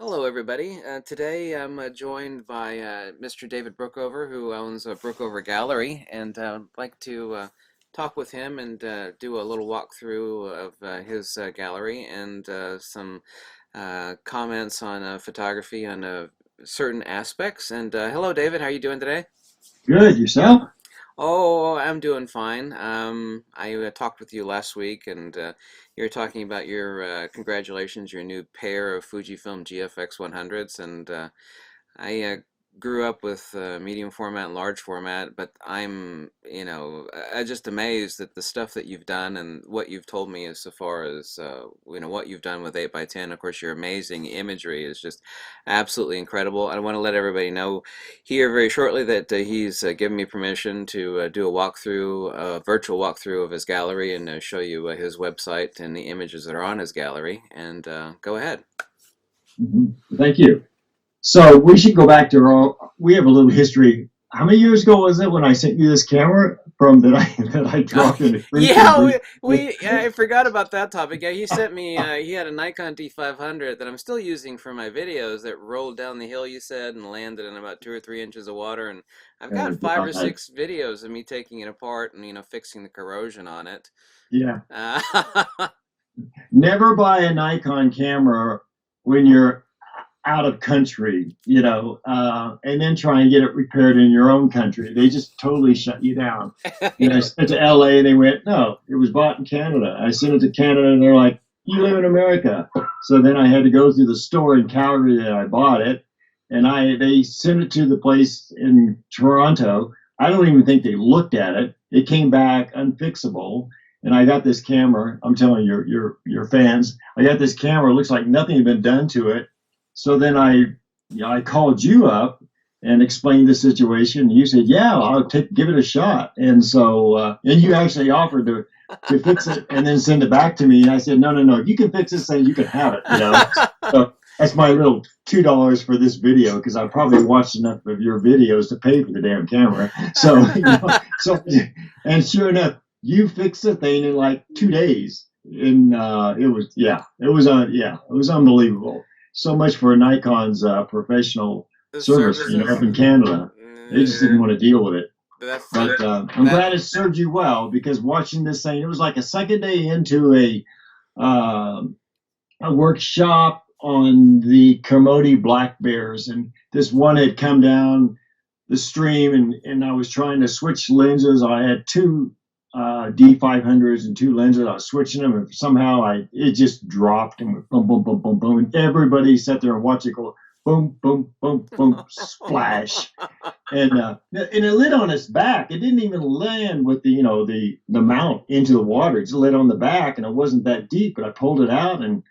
Hello, everybody. Today I'm joined by Mr. David Brookover, who owns Brookover Gallery, and I'd like to talk with him and do a little walkthrough of his gallery and some comments on photography on certain aspects. And hello, David. How are you doing today? Good. Yourself? Oh, I'm doing fine. I talked with you last week, and you were talking about your congratulations, your new pair of Fujifilm GFX 100s, and I grew up with medium format and large format, but I'm just amazed at the stuff that you've done and what you've told me as so far as what you've done with 8 by 10. Of course, your amazing imagery is just absolutely incredible. I want to let everybody know here very shortly that he's given me permission to do a walkthrough, a virtual walkthrough of his gallery, and show you his website and the images that are on his gallery. And go ahead. Thank you. So we should go back to we have a little history. How many years ago was it when I sent you this camera from that I that I dropped in a creek and Yeah, breathed? I forgot about that topic. Yeah, he sent me. He had a Nikon D500 that I'm still using for my videos that rolled down the hill. You said and landed in about 2 or 3 inches of water, and I've got five or God. six videos of me taking it apart and fixing the corrosion on it. Yeah. Uh, Never buy a Nikon camera when you're out of country, and then try and get it repaired in your own country. They just totally shut you down. I yeah, sent it to LA and they went, no, it was bought in Canada. I sent it to Canada and they're like, you live in America. So then I had to go through the store in Calgary that I bought it, and they sent it to the place in Toronto. I don't even think they looked at it. It came back unfixable. And I got this camera. I'm telling your fans, I got this camera. It looks like nothing had been done to it. So then I called you up and explained the situation. And you said, "Yeah, give it a shot." And so, and you actually offered to fix it and then send it back to me. And I said, "No, no, no. If you can fix this thing, you can have it." So that's my little $2 for this video because I probably watched enough of your videos to pay for the damn camera. So, so and sure enough, you fixed the thing in like 2 days. And it was unbelievable. So much for Nikon's professional the service, services. up in Canada. They just didn't want to deal with it. That's But I'm that. glad it served you well because watching this thing, it was like a second day into uh, a workshop on the Kermode black bears, and this one had come down the stream, and I was trying to switch lenses. I had two D500s and two lenses. I was switching them, and somehow it just dropped and went boom, boom, boom, boom, boom, and everybody sat there and watched it go boom, boom, boom, boom, splash, and it lit on its back. It didn't even land with the mount into the water. It just lit on the back, and it wasn't that deep. But I pulled it out and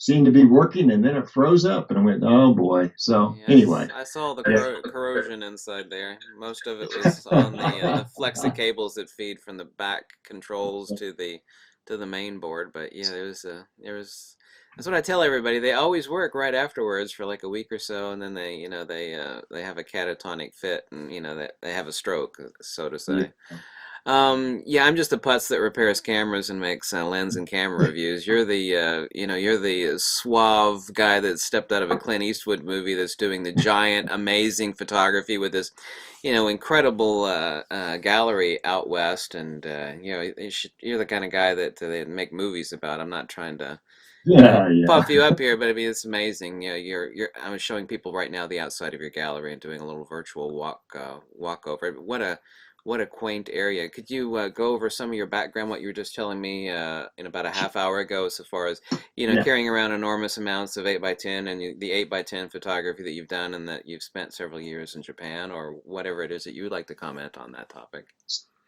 seemed to be working, and then it froze up, and I went, oh boy. So Yes, anyway, I saw the yeah. corrosion inside there. Most of it was on the flexa cables that feed from the back controls to the main board. But yeah, there was. That's what I tell everybody. They always work right afterwards for like a week or so, and then they have a catatonic fit, and they have a stroke, so to say. Yeah, I'm just the putz that repairs cameras and makes lens and camera reviews. You're the suave guy that stepped out of a Clint Eastwood movie that's doing the giant, amazing photography with this, incredible gallery out west. And you're the kind of guy that they make movies about. I'm not trying to, Yeah, yeah. puff you up here, but I mean it's amazing. I'm showing people right now the outside of your gallery and doing a little virtual walk over. What a quaint area. Could you go over some of your background, what you were just telling me in about a half hour ago, so far as Yeah. carrying around enormous amounts of 8 by 10 and the 8 by 10 photography that you've done and that you've spent several years in Japan, or whatever it is that you would like to comment on that topic?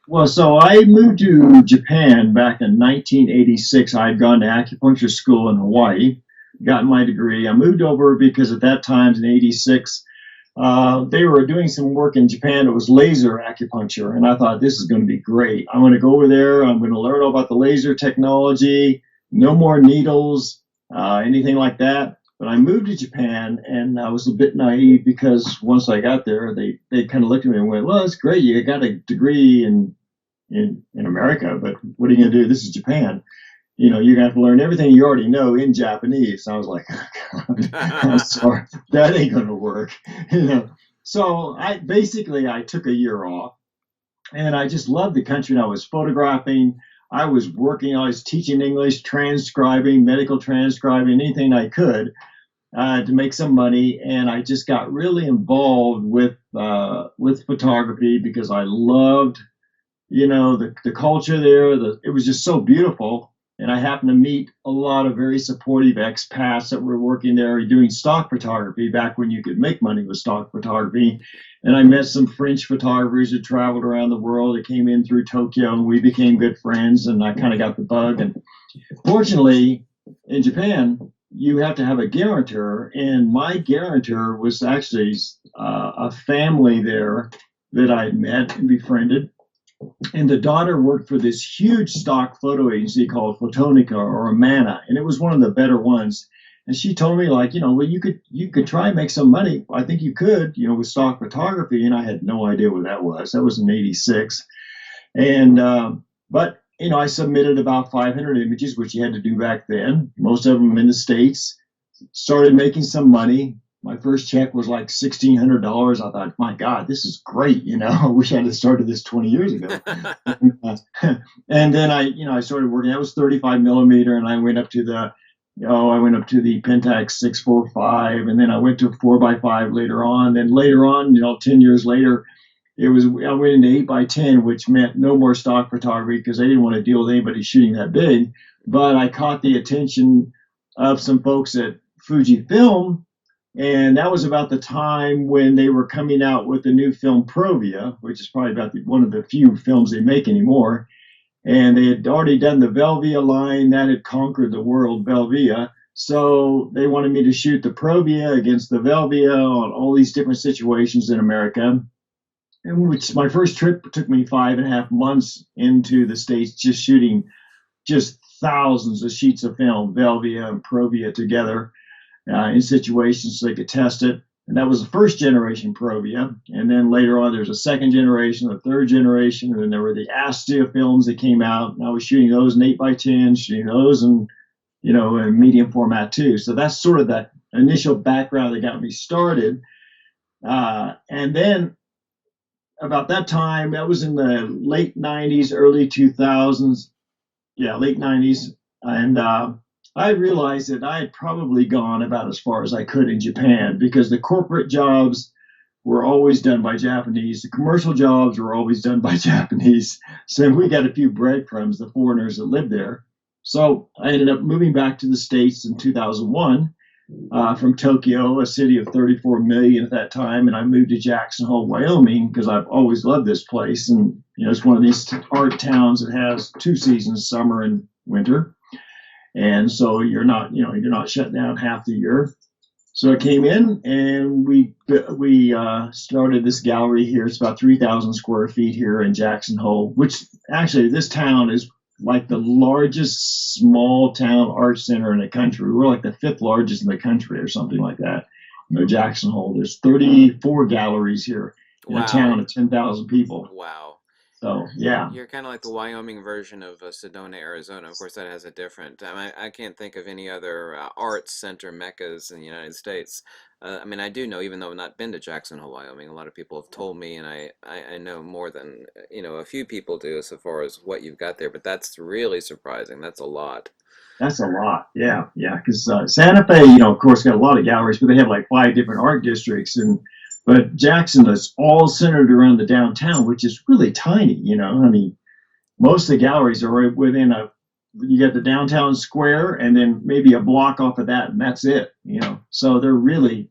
Well, so I moved to Japan back in 1986. I had gone to acupuncture school in Hawaii, gotten my degree. I moved over because at that time in '86, they were doing some work in Japan. It was laser acupuncture, and I thought this is going to be great. I'm going to go over there. I'm going to learn all about the laser technology. No more needles, anything like that. But I moved to Japan, and I was a bit naive because once I got there, they kind of looked at me and went, "Well, it's great. You got a degree in America, but what are you going to do? This is Japan." you're gonna have to learn everything you already know in Japanese. I was like, oh, God, I'm sorry, that ain't gonna work. you know. So I took a year off, and I just loved the country. And I was photographing. I was working. I was teaching English, transcribing, medical transcribing, anything I could to make some money. And I just got really involved with photography because I loved the culture there. It was just so beautiful. And I happened to meet a lot of very supportive expats that were working there doing stock photography back when you could make money with stock photography. And I met some French photographers who traveled around the world that came in through Tokyo, and we became good friends. And I kind of got the bug. And fortunately, in Japan, you have to have a guarantor. And my guarantor was actually a family there that I met and befriended, and the daughter worked for this huge stock photo agency called Photonica or Amana, and it was one of the better ones. And she told me, like, well, you could try and make some money. I think you could, with stock photography. And I had no idea what that was. That was in '86. And but I submitted about 500 images, which you had to do back then. Most of them in the States. Started making some money. My first check was like $1,600. I thought, my God, this is great. I wish I had started this 20 years ago. And then I started working. That was 35 millimeter, and I went up to the Pentax 645, and then I went to 4x5 later on. Then later on, 10 years later, I went into 8x10, which meant no more stock photography because I didn't want to deal with anybody shooting that big. But I caught the attention of some folks at Fujifilm, and that was about the time when they were coming out with the new film Provia, which is probably about one of the few films they make anymore. And they had already done the Velvia line that had conquered the world, Velvia. So they wanted me to shoot the Provia against the Velvia on all these different situations in America. And which my first trip took me 5.5 months into the States, just shooting just thousands of sheets of film, Velvia and Provia together in situations so they could test it. And that was the first generation Provia. And then later on, there's a second generation, a third generation, and then there were the Astia films that came out. And I was shooting those in 8x10, shooting those in medium format too. So that's sort of that initial background that got me started. And then about that time, that was in the late 90s, early 2000s. Yeah, late 90s. And I realized that I had probably gone about as far as I could in Japan because the corporate jobs were always done by Japanese. The commercial jobs were always done by Japanese. So we got a few breadcrumbs, the foreigners that lived there. So I ended up moving back to the States in 2001 from Tokyo, a city of 34 million at that time. And I moved to Jackson Hole, Wyoming, because I've always loved this place. And, it's one of these art towns that has two seasons, summer and winter. And so you're not shut down half the year. So I came in and we started this gallery here. It's about 3,000 square feet here in Jackson Hole, which actually this town is like the largest small town art center in the country. We're like the fifth largest in the country or something like that. Jackson Hole, there's 34 galleries here in a town of 10,000 people. Wow. So, yeah. You're kind of like the Wyoming version of Sedona, Arizona. Of course, that has a different. I can't think of any other arts center meccas in the United States. I do know, even though I've not been to Jackson Hole, Wyoming, a lot of people have told me, and I know more than a few people do as far as what you've got there. But that's really surprising. That's a lot. That's a lot. Yeah, yeah. Because Santa Fe, of course, got a lot of galleries, but they have like 5 different art districts, but Jackson is all centered around the downtown, which is really tiny. Most of the galleries are right within you got the downtown square and then maybe a block off of that, and that's it. So they're really,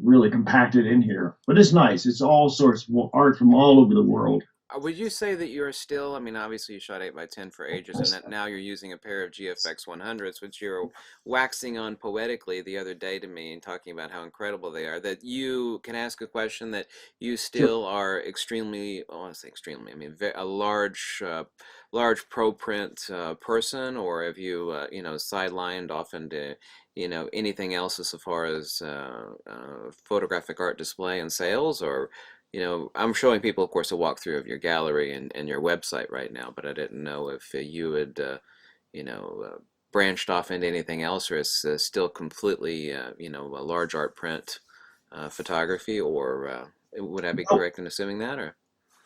really compacted in here. But it's nice. It's all sorts of art from all over the world. Would you say that you're still, obviously you shot 8x10 for ages, and that now you're using a pair of GFX 100s, which you're waxing on poetically the other day to me and talking about how incredible they are, that you can ask a question that you still are extremely, well, I want to say extremely, a large pro print person, or have you, sidelined off into, anything else as far as photographic art display and sales, or I'm showing people, of course, a walkthrough of your gallery and your website right now, but I didn't know if you had, branched off into anything else, or is still completely, a large art print photography, or would I be Well, correct in assuming that, or?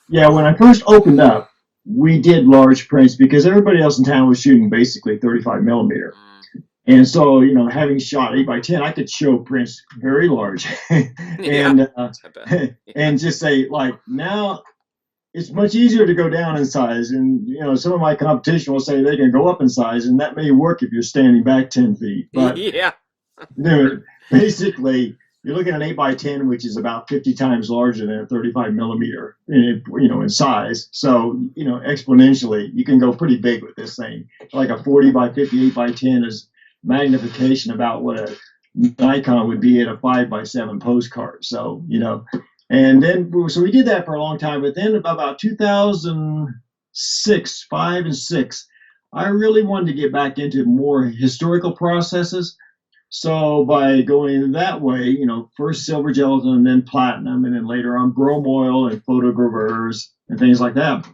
yeah, when I first opened up, we did large prints because everybody else in town was shooting basically 35 millimeter. Mm, And so, having shot 8 by 10, I could show prints very large, yeah, and I bet. Yeah. and just say like now it's much easier to go down in size. And some of my competition will say they can go up in size, and that may work if you're standing back 10 feet. But Yeah. basically, you're looking at an 8 by 10, which is about 50 times larger than a 35 millimeter, in size. So, exponentially, you can go pretty big with this thing. Like a 40 by 58 by 10 is magnification about what a Nikon would be at a 5 by 7 postcard. So, and then, so we did that for a long time. But then about 2006, 5 and 6, I really wanted to get back into more historical processes. So by going that way, first silver gelatin and then platinum, and then later on chrome oil and photogravures and things like that.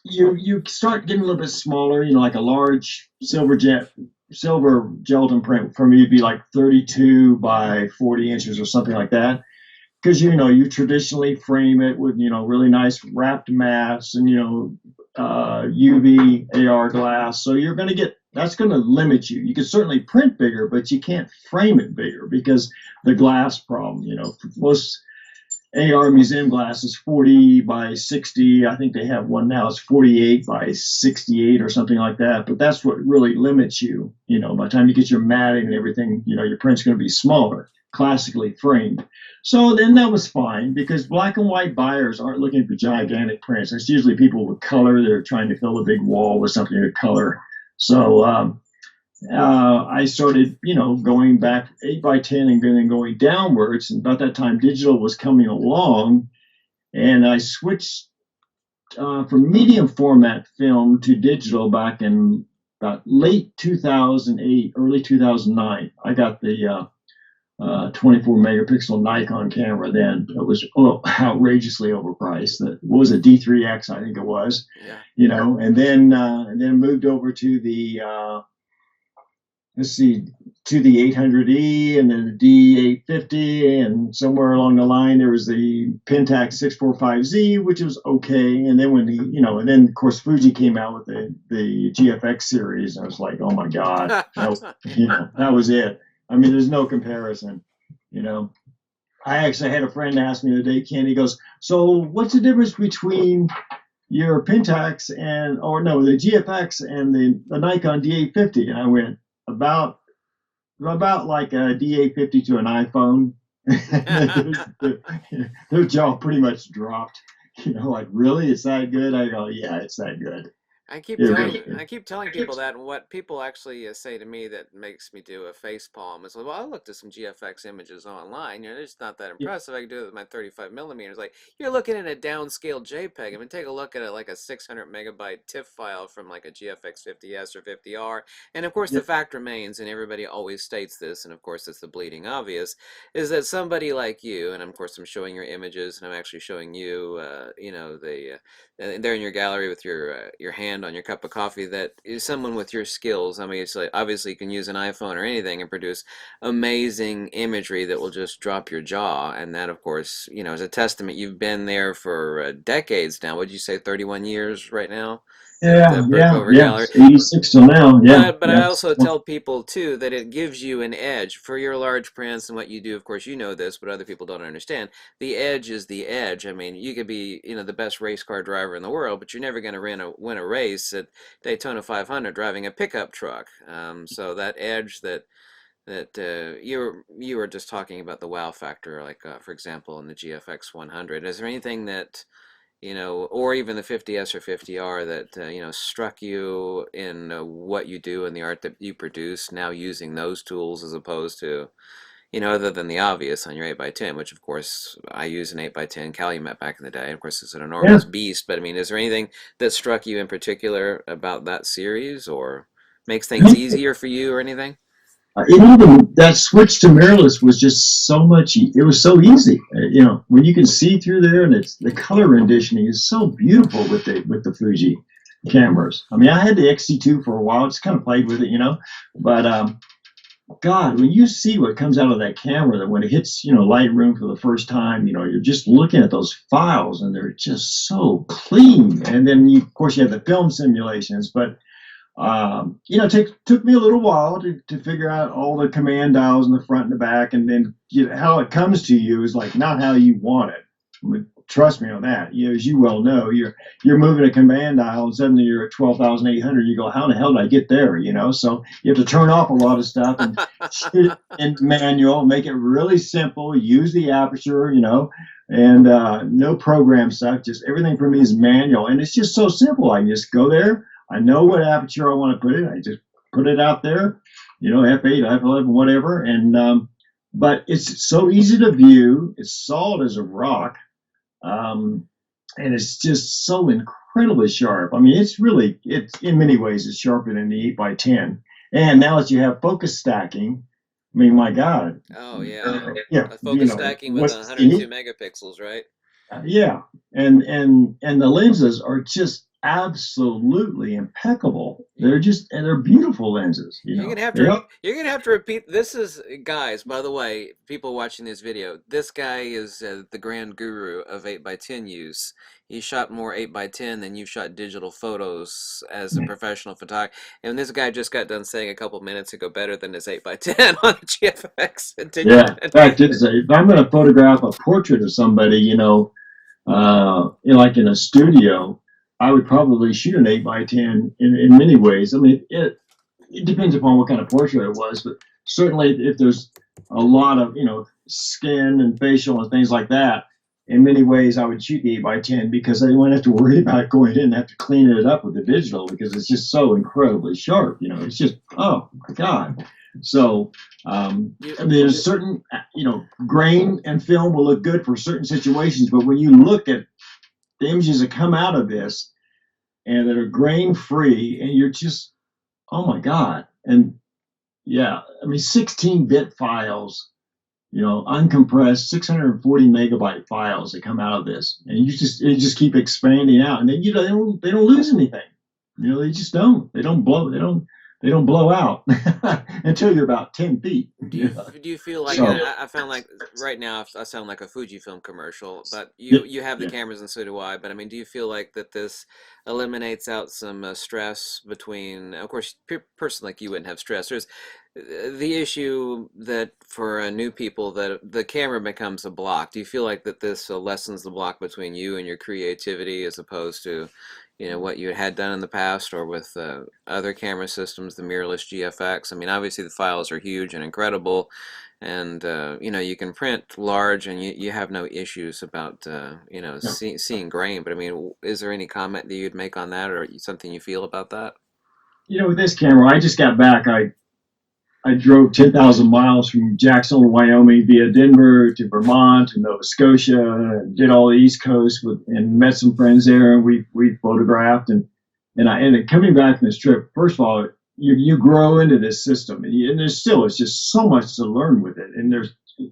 You start getting a little bit smaller, like a large silver gelatin print for me would be like 32 by 40 inches or something like that. Because you traditionally frame it with really nice wrapped mats and UV AR glass, so you're going to get that's going to limit you. You can certainly print bigger, but you can't frame it bigger because the glass problem. Most AR museum glass is 40 by 60. I think they have one now. It's 48 by 68 or something like that. But that's what really limits you. By the time you get your matting and everything, your print's going to be smaller, classically framed. So then that was fine because black and white buyers aren't looking for gigantic prints. It's usually people with color. They're trying to fill a big wall with something to color. So I started, going back 8 by 10 and then going downwards. And about that time, digital was coming along, and I switched from medium format film to digital back in about late 2008, early 2009. I got the 24 megapixel Nikon camera then. It was outrageously overpriced. That was a D3X, I think it was. Yeah. And then moved over to the to the 800E and then the D850, and somewhere along the line there was the Pentax 645Z, which was okay. And then and then of course Fuji came out with the GFX series. I was like, oh my God, that was it. I mean, there's no comparison. I actually had a friend ask me the other day, Ken. He goes, "So what's the difference between your Pentax the GFX and the Nikon D850?" And I went, about like a D850 to an iPhone. Their jaw pretty much dropped. Like, really, it's that good? I go, yeah, it's that good. I keep It telling really is. I keep telling people that, and what people actually say to me that makes me do a face palm is, well, I looked at some GFX images online. They're just not that Yeah. impressive. I can do it with my 35 millimeters. Like, you're looking at a downscaled JPEG. I mean, take a look at it like a 600 megabyte TIFF file from like a GFX 50S or 50R. And of course, the Yeah. fact remains, and everybody always states this, and of course, it's the bleeding obvious, is that somebody like you, and of course, I'm showing your images, and I'm actually showing you, there in your gallery with your hand on your cup of coffee, that is someone with your skills. I mean, it's like, obviously you can use an iPhone or anything and produce amazing imagery that will just drop your jaw, and that of course is a testament. You've been there for decades now. Would you say 31 years right now at Yeah, yeah, Berkover yeah. Gallery? 86 till now. Yeah, But I yeah. also tell people too that it gives you an edge for your large prints and what you do. Of course, you know this, but other people don't understand. The edge is the edge. I mean, you could be the best race car driver in the world, but you're never going to win a race at Daytona 500 driving a pickup truck. So that edge that you were just talking about, the wow factor, like for example in the GFX 100. Is there anything that or even the 50S or 50R that, struck you in what you do and the art that you produce now using those tools, as opposed to, other than the obvious on your 8 by 10, which of course I use an 8 by 10 Calumet back in the day. And of course, it's an Yeah. enormous beast, but I mean, is there anything that struck you in particular about that series, or makes things easier for you or anything? And even that switch to mirrorless was just so much. It was so easy. When you can see through there, and it's the color renditioning is so beautiful with the Fuji. cameras. I mean, I had the XT2 for a while, just kind of played with it, but God, when you see what comes out of that camera, that when it hits, Lightroom for the first time, you're just looking at those files and they're just so clean. And then, of course, you have the film simulations, but took me a little while to figure out all the command dials in the front and the back, and then how it comes to you is like not how you want it. I mean, trust me on that. As you well know, you're moving a command dial, and suddenly you're at 12,800. You go, how the hell did I get there? So you have to turn off a lot of stuff and shoot it in manual, make it really simple. Use the aperture, and no program stuff. Just everything for me is manual, and it's just so simple. I can just go there. I know what aperture I want to put it. I just put it out there, f8, f11, whatever. And but it's so easy to view. It's solid as a rock, and it's just so incredibly sharp. I mean, it's in many ways it's sharper than the 8x10. And now that you have focus stacking, I mean, my God. Oh yeah, yeah. Focus stacking with 102 megapixels, right? Yeah, and the lenses are just absolutely impeccable. They're beautiful lenses. You're gonna have to repeat. This is, guys, by the way, people watching this video. This guy is the grand guru of 8x10 use. He shot more 8x10 than you shot digital photos as a professional photographer. And this guy just got done saying a couple minutes ago better than his 8x10 on the GFX. Yeah, in fact, if I'm going to photograph a portrait of somebody, like in a studio, I would probably shoot an 8x10 in many ways. I mean, it depends upon what kind of portrait it was, but certainly if there's a lot of, skin and facial and things like that, in many ways I would shoot the 8x10 because I wouldn't have to worry about going in and have to clean it up with the digital because it's just so incredibly sharp. It's just, oh my God. So there's certain, grain and film will look good for certain situations, but when you look at the images that come out of this and that are grain free, and you're just, oh my God. And yeah, I mean, 16-bit files, uncompressed 640 megabyte files that come out of this, and you just keep expanding out, and then they don't lose anything. They just don't. They don't blow out until you're about 10 feet. Do you feel like, I found like right now I sound like a Fujifilm commercial, but you have the cameras and so do I, but I mean, do you feel like that this eliminates out some stress between, of course, a person like you wouldn't have stress. There's the issue that for new people that the camera becomes a block. Do you feel like that this lessens the block between you and your creativity as opposed to what you had done in the past or with other camera systems, the mirrorless GFX? I mean, obviously the files are huge and incredible, and you can print large and you have no issues about seeing grain. But I mean, is there any comment that you'd make on that, or something you feel about that? With this camera, I just got back. I drove 10,000 miles from Jackson, Wyoming, via Denver to Vermont and Nova Scotia, and did all the East Coast and met some friends there, and we photographed. And coming back from this trip, first of all, you grow into this system, and it's just so much to learn with it. And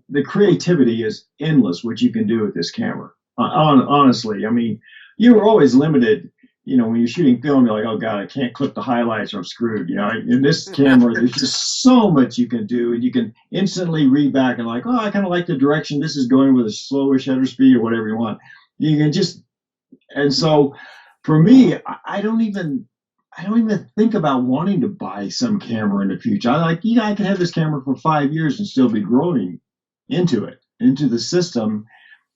the creativity is endless what you can do with this camera. Honestly, I mean, you were always limited. When you're shooting film, you're like, oh God, I can't clip the highlights or I'm screwed. In this camera, there's just so much you can do, and you can instantly read back and like, oh, I kind of like the direction this is going with a slower shutter speed or whatever you want. You can just, and so for me, I don't even think about wanting to buy some camera in the future. I can have this camera for 5 years and still be growing into the system,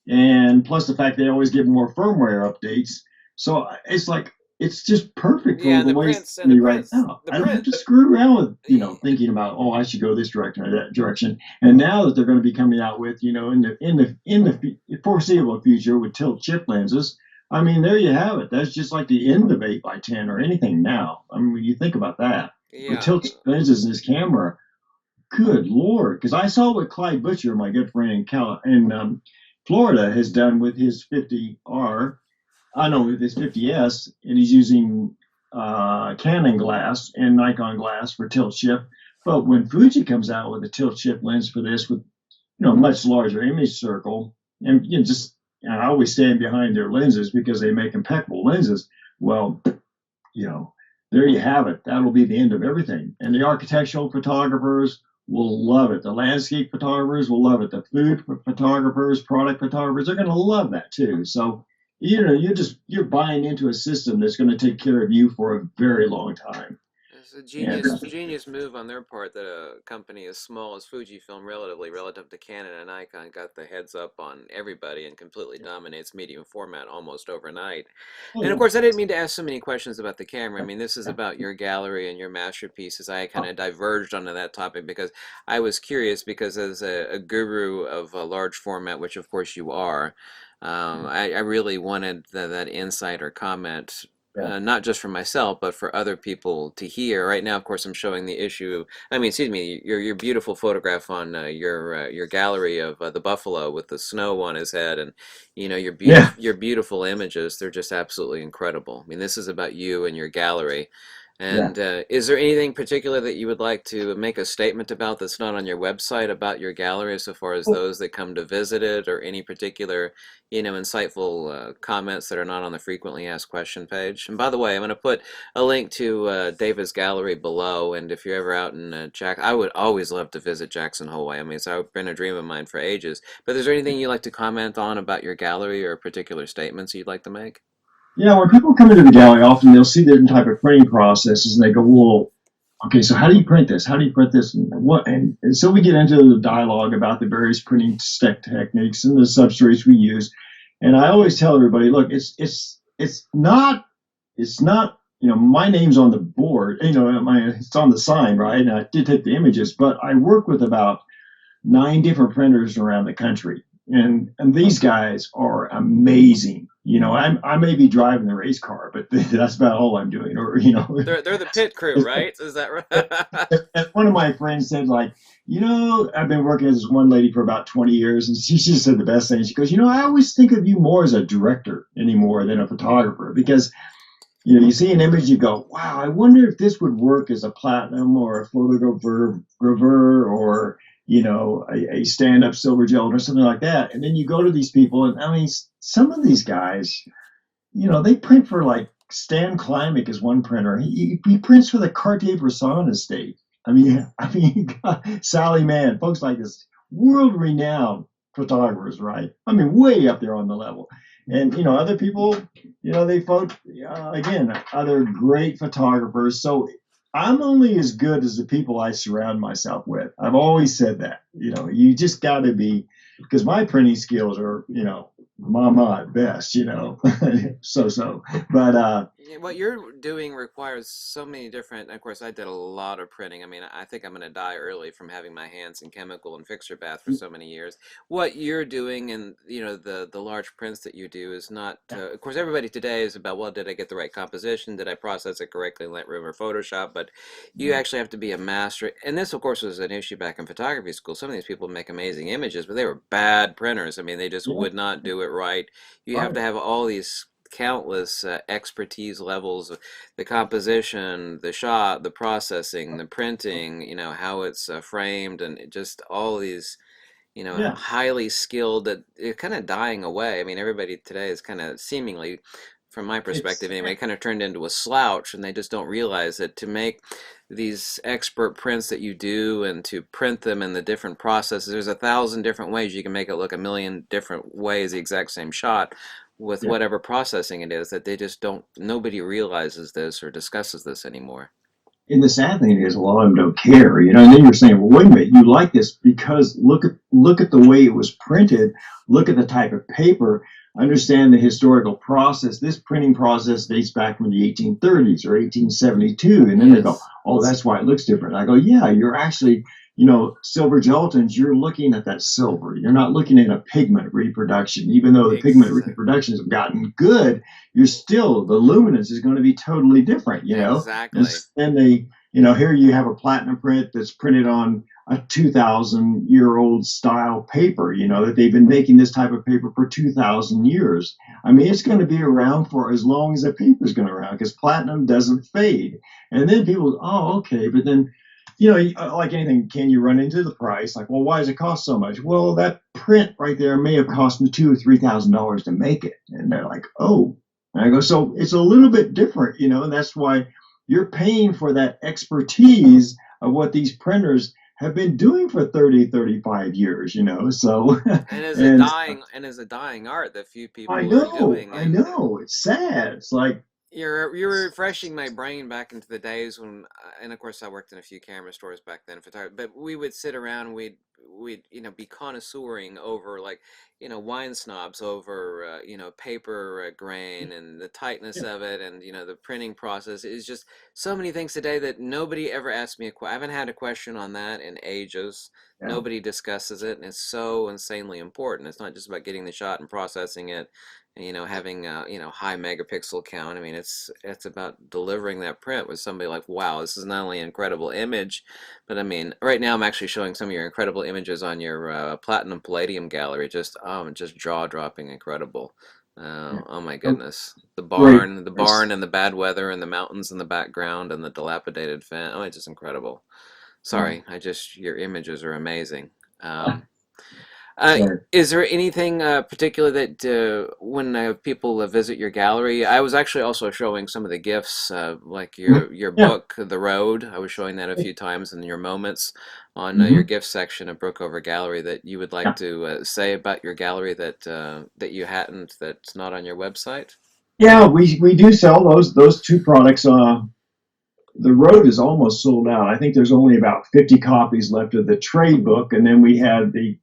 and plus the fact they always give more firmware updates. So it's just perfect for the way it's me right now. I don't have to screw around with thinking about, oh, I should go this direction or that direction. And now that they're going to be coming out with in the foreseeable future with tilt chip lenses, I mean, there you have it. That's just like the end of 8x10 or anything now. I mean, when you think about that, the tilt chip lenses in this camera, good Lord! Because I saw what Clyde Butcher, my good friend in Florida, has done with his 50R. With his 50S, and he's using Canon glass and Nikon glass for tilt shift. But when Fuji comes out with a tilt shift lens for this, with much larger image circle, and I always stand behind their lenses because they make impeccable lenses. Well, there you have it. That'll be the end of everything. And the architectural photographers will love it. The landscape photographers will love it. The food photographers, product photographers, they're going to love that too. So, you're buying into a system that's going to take care of you for a very long time. It's a And genius move on their part that a company as small as Fujifilm, relative to Canon and Nikon, got the heads up on everybody and completely dominates medium format almost overnight. oh And of yeah, course, I didn't mean to ask so many questions about the camera. I mean, this is about your gallery and your masterpieces. I kind of diverged onto that topic because I was curious because as a guru of a large format, which of course you are, I really wanted that insight or comment, yeah, not just for myself, but for other people to hear. Right now, of course, I'm showing the issue. I mean, excuse me, your beautiful photograph on your gallery of the buffalo with the snow on his head, and yeah. your beautiful images. They're just absolutely incredible. I mean, this is about you and your gallery. Yeah. And is there anything particular that you would like to make a statement about that's not on your website about your gallery, so far as those that come to visit it, or any particular, insightful comments that are not on the frequently asked question page? And by the way, I'm going to put a link to David's gallery below. And if you're ever out in I would always love to visit Jackson Hole, Wyoming. It's been a dream of mine for ages. But is there anything you'd like to comment on about your gallery, or particular statements you'd like to make? Yeah, when people come into the gallery, often they'll see different type of printing processes, and they go, "Well, okay, so how do you print this? How do you print this? And what?" And so we get into the dialogue about the various printing techniques and the substrates we use. And I always tell everybody, look, it's not my name's on the board, it's on the sign, right? And I did take the images, but I work with about 9 different printers around the country, and these guys are amazing. I may be driving the race car, but that's about all I'm doing. Or They're the pit crew, right? Is that right? and one of my friends said, like, I've been working with this one lady for about 20 years, and she just said the best thing. She goes, I always think of you more as a director anymore than a photographer, because you see an image, you go, wow, I wonder if this would work as a platinum or a photogravure or, a stand-up silver gel or something like that. And then you go to these people, and I mean, some of these guys, they print for, like, Stan Klimek is one printer. He prints for the Cartier-Bresson estate. You got Sally Mann, folks like this, world-renowned photographers, right? I mean, way up there on the level. And other people, they vote again, other great photographers. So I'm only as good as the people I surround myself with. I've always said that. You just got to be, because my printing skills are, mama at best. So. But Yeah, what you're doing requires so many different. Of course, I did a lot of printing. I mean, I think I'm going to die early from having my hands in chemical and fixture bath for so many years. What you're doing, and the large prints that you do, is not. Of course, everybody today is about, well, did I get the right composition? Did I process it correctly in Lightroom or Photoshop? But you actually have to be a master. And this, of course, was an issue back in photography school. Some of these people make amazing images, but they were bad printers. I mean, they just yeah, would not do it right. You have to right, have all these countless expertise levels, the composition, the shot, the processing, the printing, how it's framed, and just all these, yeah, highly skilled, that it's kind of dying away. I mean, everybody today is kind of seemingly, from my perspective it's anyway, kind of turned into a slouch, and they just don't realize that to make these expert prints that you do and to print them in the different processes, there's 1,000 different ways you can make it look a million different ways, the exact same shot, with yeah. whatever processing it is, that they just don't, nobody realizes this or discusses this anymore. And the sad thing is, a lot of them don't care, And then you're saying, well, wait a minute, you like this because look at the way it was printed, look at the type of paper, understand the historical process. This printing process dates back from the 1830s or 1872, and then they go, Yes, oh, that's why it looks different. I go, yeah, you're actually, silver gelatins. You're looking at that silver. You're not looking at a pigment reproduction, even though the pigment exactly. reproductions have gotten good. You're still, the luminance is going to be totally different. And Exactly. then here you have a platinum print that's printed on a 2,000-year-old style paper, that they've been making this type of paper for 2,000 years. I mean, it's going to be around for as long as the paper's going to around, because platinum doesn't fade. And then people, oh, okay, but then, like anything, can you run into the price? Like, well, why does it cost so much? Well, that print right there may have cost me $2,000 or $3,000 to make it. And they're like, oh, And I go, so it's a little bit different, and that's why you're paying for that expertise of what these printers have been doing for 30, 35 years. So, And as a and dying art that few I people are know, doing. I And know, it's sad. It's like, you're refreshing my brain back into the days when, and of course I worked in a few camera stores back then, photography. But we would sit around, and we'd be connoisseuring over, like, wine snobs over paper grain and the tightness yeah, of it, and the printing process is just so many things today that nobody ever asked me I haven't had a question on that in ages. yeah, Nobody discusses it, and it's so insanely important. It's not just about getting the shot and processing it, and having high megapixel count. I mean, it's about delivering that print with somebody like, wow, this is not only an incredible image, but I mean, right now I'm actually showing some of your incredible images on your platinum palladium gallery. Just jaw-dropping incredible. yeah. Oh my Oh, goodness, great. the barn and the bad weather and the mountains in the background and the dilapidated fence. Oh, it's just incredible. Yeah. Sorry, your images are amazing. Um, uh, Sorry. is there anything particular that when people visit your gallery? I was actually also showing some of the gifts, like Mhm. your Yeah. book, The Road. I was showing that a few times, and your moments on your Hmm. gift section at Brookover Gallery that you would like Yeah. to say about your gallery that you hadn't, that's not on your website. Yeah, we do sell those two products. The road is almost sold out. I think there's only about 50 copies left of the trade book, and then we have the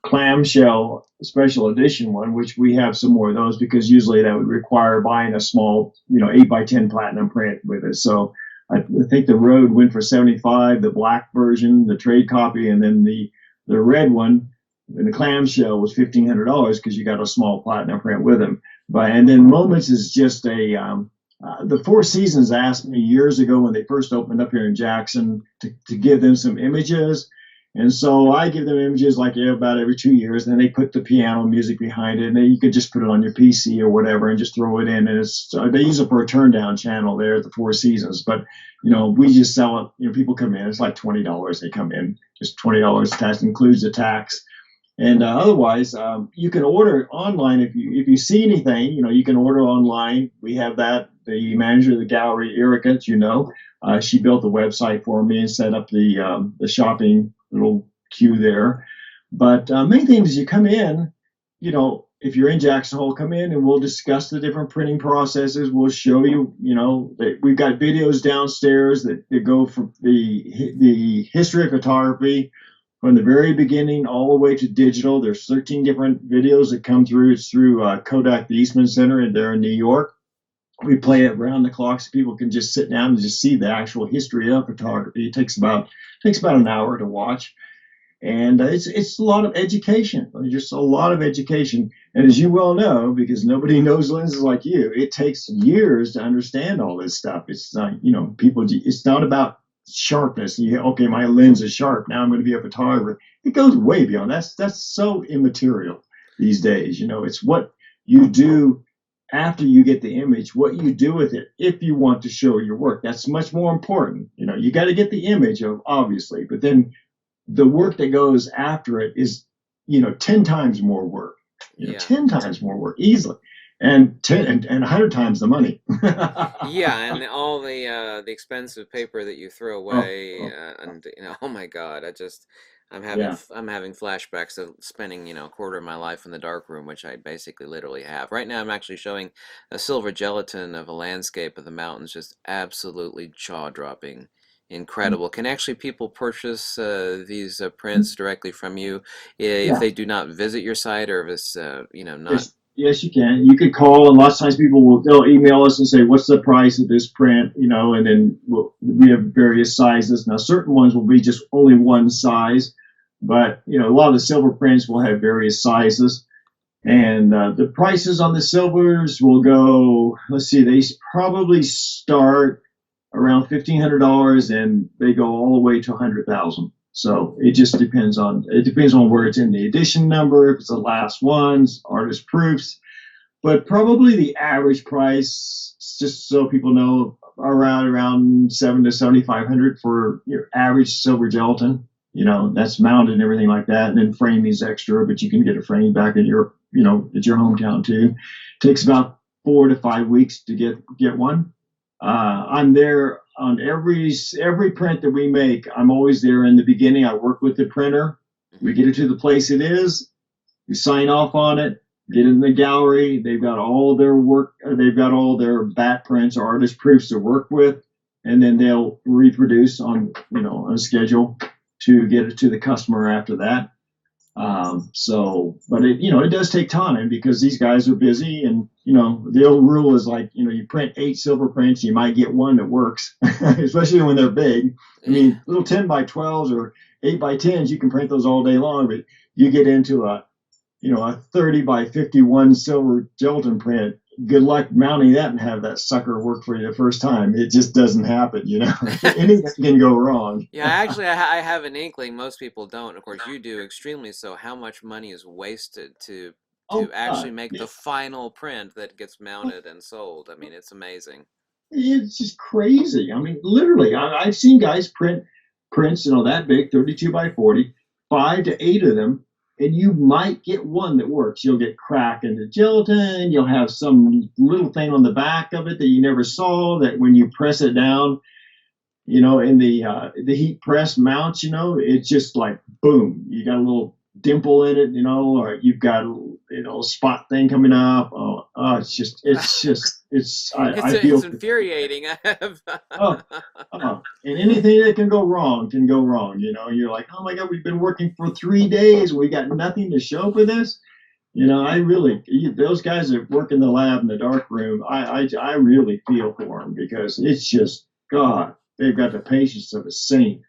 clamshell special edition one, which we have some more of those because usually that would require buying a small, 8x10 platinum print with it. So I think the road went for 75, the black version, the trade copy, and then the red one, and the clamshell was $1,500 because you got a small platinum print with them. But and then Moments is just the Four Seasons asked me years ago when they first opened up here in Jackson to give them some images. And so I give them images like about every 2 years. And then they put the piano music behind it. And then you could just put it on your PC or whatever and just throw it in. And they use it for a turn down channel there at the Four Seasons. But, we just sell it. People come in. It's like $20. They come in, just $20. That includes the tax. And otherwise, you can order online if you see anything. You can order online. We have that. The manager of the gallery, Erica, she built the website for me and set up the shopping little queue there. But main thing is you come in. If you're in Jackson Hole, come in and we'll discuss the different printing processes. We'll show you. That we've got videos downstairs that go from the history of photography from the very beginning all the way to digital. There's 13 different videos that come through. It's through Kodak, the Eastman Center, and there in New York. We play it around the clock so people can just sit down and just see the actual history of photography. It takes about an hour to watch, and it's a lot of education. Just a lot of education. And as you well know, because nobody knows lenses like you, it takes years to understand all this stuff. It's not, people. It's not about sharpness. Okay, my lens is sharp. Now I'm going to be a photographer. It goes way beyond. That's so immaterial these days. It's what you do after you get the image, what you do with it if you want to show your work. That's much more important. You got to get the image, obviously, but then the work that goes after it is 10 times more work, Yeah. 10 times more work easily, and 10 and 100 times the money. Yeah, and all the expensive paper that you throw Oh, away, oh, and oh my God, yeah, I'm having flashbacks of spending a quarter of my life in the dark room, which I basically literally have. Right now, I'm actually showing a silver gelatin of a landscape of the mountains, just absolutely jaw-dropping, incredible. Can actually people purchase these prints directly from you if yeah. they do not visit your site, or if it's not? Yes, you can. You could call, and lots of times they'll email us and say, "What's the price of this print?" And then we have various sizes. Now, certain ones will be just only one size, but a lot of the silver prints will have various sizes. And the prices on the silvers will go. Let's see, they probably start around $1,500, and they go all the way to 100,000. So it depends on where it's in the edition number, if it's the last ones, artist proofs, but probably the average price, just so people know, around 7 to 7,500 for your average silver gelatin. That's mounted and everything like that, and then framing is extra, but you can get a frame back at your hometown too. Takes about 4 to 5 weeks to get one. I'm there on every print that we make. I'm always there in the beginning. I work with the printer. We Mhm. get it to the place it is. We sign off on it. Get it in the gallery. They've got all their work. They've got all their bat prints or artist proofs to work with, and then they'll reproduce on a schedule to get it to the customer after that. But it does take time because these guys are busy, and the old rule is like, you print 8 silver prints, you might get one that works, especially when they're big. I Yeah. mean, little 10x12s or 8x10s, you can print those all day long, but you get into a 30x51 silver gelatin print. Good luck mounting that and have that sucker work for you the first time. It just doesn't happen. Anything can go wrong. Yeah, actually, I have an inkling. Most people don't. Of course, you do extremely so. How much money is wasted to Oh actually God. make the final print that gets mounted and sold? I mean, it's amazing. It's just crazy. I mean, literally, I've seen guys print prints, that big, 32x40, 5 to 8 of them, and you might get one that works. You'll get crack in the gelatin. You'll have some little thing on the back of it that you never saw. That when you press it down, in the heat press mounts, it's just like boom, you got a little dimple in it, or you've got a spot thing coming up. It's I It's feel infuriating. I have. oh, and anything that can go wrong can go wrong. You're like, oh my God, we've been working for 3 days, we got nothing to show for this. I really, those guys that work in the lab in the dark room, I really feel for them because it's just, God, they've got the patience of a saint.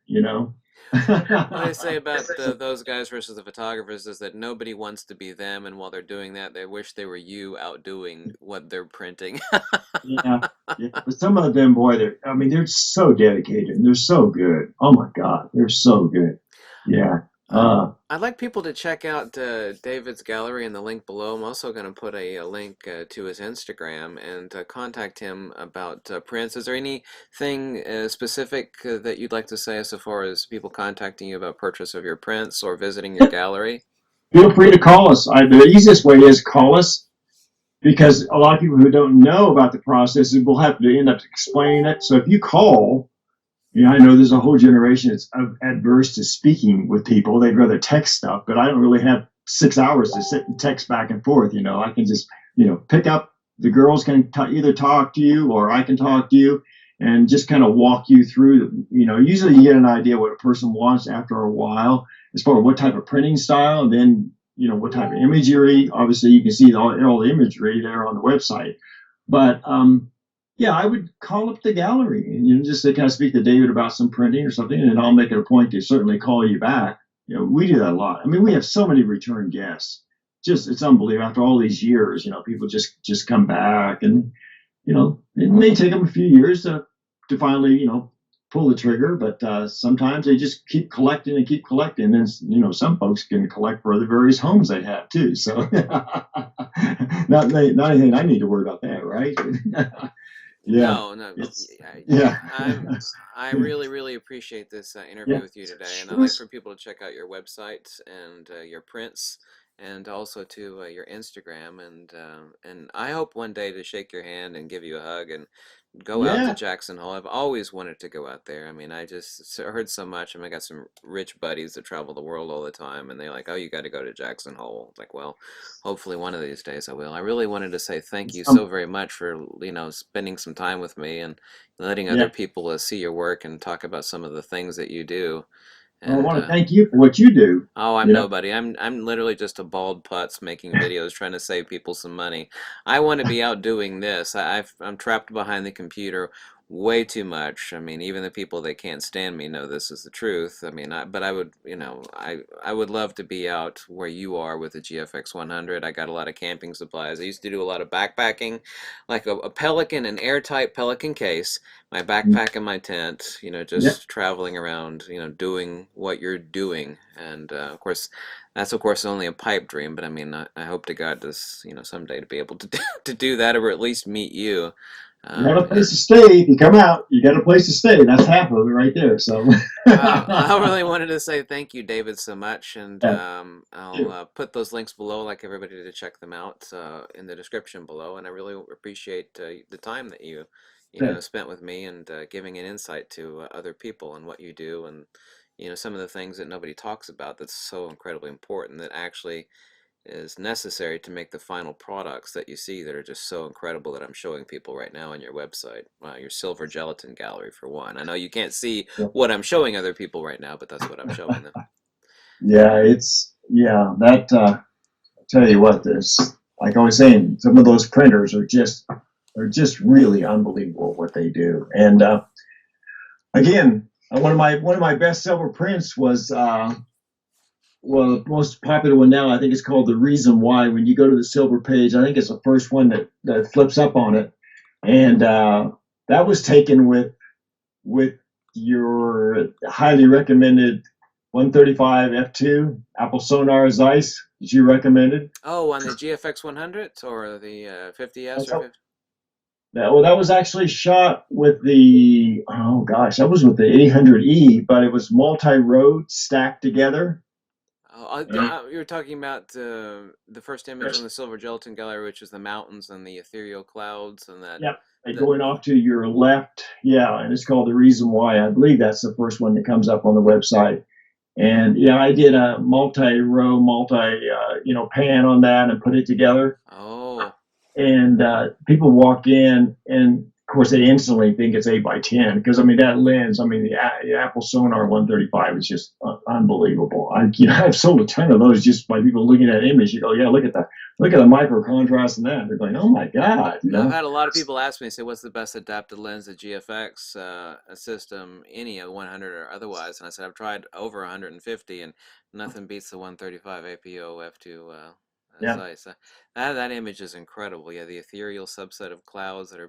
What they say about those guys versus the photographers is that nobody wants to be them, and while they're doing that, they wish they were you outdoing what they're printing. Yeah, yeah. But some of them, boy, I mean, they're so dedicated and they're so good. Oh my God, they're so good. Yeah. Uh, Uh, I'd like people to check out David's gallery in the link below. I'm also going to put a link to his Instagram and contact him about prints. Is there anything specific that you'd like to say as far as people contacting you about purchase of your prints or visiting your gallery? Feel free to call us. The easiest way is call us because a lot of people who don't know about the process will have to end up explaining it. So if you call, I know there's a whole generation that's adverse to speaking with people. They'd rather text stuff, but I don't really have 6 hours to sit and text back and forth. I can just, pick up. The girls can either talk to you or I can talk to you and just kind of walk you through. Usually you get an idea what a person wants after a while as far as what type of printing style, and then, what type of imagery. Obviously, you can see all the imagery there on the website. But yeah, I would call up the gallery and just say, "Can I speak to David about some printing or something?" And I'll make it a point to certainly call you back. We do that a lot. I mean, we have so many return guests. Just it's unbelievable. After all these years, people just come back, and it may take them a few years to finally pull the trigger, but sometimes they just keep collecting and keep collecting. And then some folks can collect for the various homes they have too. So not anything I need to worry about that, right? Yeah. No, no. It's Yeah, yeah. I really, really appreciate this interview Yeah. with you today, and I'd Sure. like for people to check out your website and your prints, and also to your Instagram, and I hope one day to shake your hand and give you a hug and go out to Yeah. Jackson Hole. I've always wanted to go out there. I mean, I just heard so much. I mean, I got some rich buddies that travel the world all the time, and they're like, "Oh, you got to go to Jackson Hole." It's like, well, hopefully one of these days I will. I really wanted to say thank you so Um, very much for, spending some time with me and letting other yeah. people see your work and talk about some of the things that you do. Well, I And want to thank you for what you do. oh, I'm You know. nobody. I'm literally just a bald putz making videos trying to save people some money. I want to be out doing this. I'm trapped behind the computer way too much. I mean, even the people that can't stand me know this is the truth. I mean, but I would, I would love to be out where you are with the GFX 100. I got a lot of camping supplies. I used to do a lot of backpacking, like a Pelican, an airtight Pelican case, my backpack and my tent, Yeah. just traveling around, doing what you're doing. And of course, that's of course only a pipe dream, but I mean, I hope to God this, someday to be able to to do that or at least meet you. You got a Yeah. place to stay. If you come out, you got a place to stay. That's half of it right there. So, I really wanted to say thank you, David, so much, and yeah, I'll you. put those links below, like everybody to check them out in the description below. And I really appreciate the time that you Yeah. know, spent with me and giving an insight to other people and what you do, and you know, some of the things that nobody talks about that's so incredibly important that actually is necessary to make the final products that you see that are just so incredible that I'm showing people right now on your website. Your silver gelatin gallery, for one. I know you can't see what I'm showing other people right now, but that's what I'm showing them. Yeah, it's yeah. That I tell you what, this like I was saying, some of those printers are just really unbelievable what they do. And again, one of my best seller prints was well, the most popular one now, I think it's called The Reason Why. When you go to the silver page, I think it's the first one that flips up on it. And that was taken with your highly recommended 135 f2 Apple Sonar Zeiss that you recommended. Oh, on the GFX 100 or the 50S or 50? Well, that was actually shot with the, oh gosh, that was with the 800E, but it was multi-road stacked together. Oh, And you were talking about the first image on the silver gelatin gallery, which is the mountains and the ethereal clouds, and that yeah, and the going off to your left, yeah, and it's called The Reason Why. I believe that's the first one that comes up on the website. And yeah, I did a multi-row, pan on that and put it together. oh. And people walk in, and of course they instantly think it's 8x10 because I mean that lens. I mean the Apple Sonar 135 is just unbelievable. I've sold a ton of those just by people looking at an image. You go, yeah, look at the micro contrast in that. They're going, oh my god, you I've know. had a lot of people ask me, say, what's the best adapted lens, the GFX system, any of 100 or otherwise? And I said, I've tried over 150, and nothing beats the 135 APO f2 Yeah, Zeiss. That image is incredible. Yeah, the ethereal subset of clouds that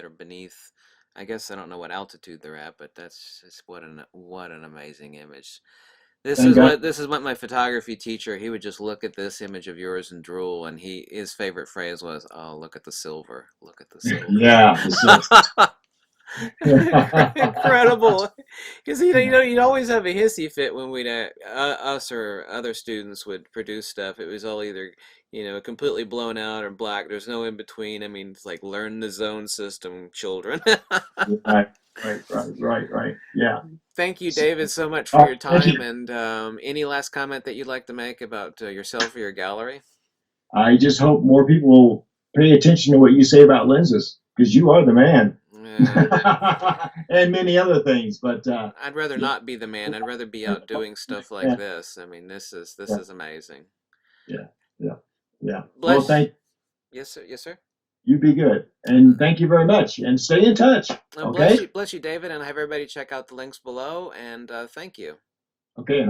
are beneath. I guess I don't know what altitude they're at, but that's just what an amazing image. thank God. This is what my photography teacher, he would just look at this image of yours and drool, and his favorite phrase was, "Oh, look at the silver. Look at the silver." Yeah, so, Incredible. Because you'd always have a hissy fit when we'd us or other students would produce stuff. It was all either, completely blown out or black. There's no in between. I mean, it's like learn the zone system, children. right, right. Yeah. Thank you, David, so much for your Thank time. you. And any last comment that you'd like to make about yourself or your gallery? I just hope more people will pay attention to what you say about lenses because you are the man. Yeah, And many other things, but I'd rather yeah, not be the man. I'd rather be out doing stuff like yeah, this. I mean, this yeah, is amazing. yeah, yeah, yeah. Well, Bless. thank Yes, sir. Yes, sir. you. Be good, and thank you very much. And stay in touch. Okay. Bless you, David, and have everybody check out the links below. And thank you. Okay.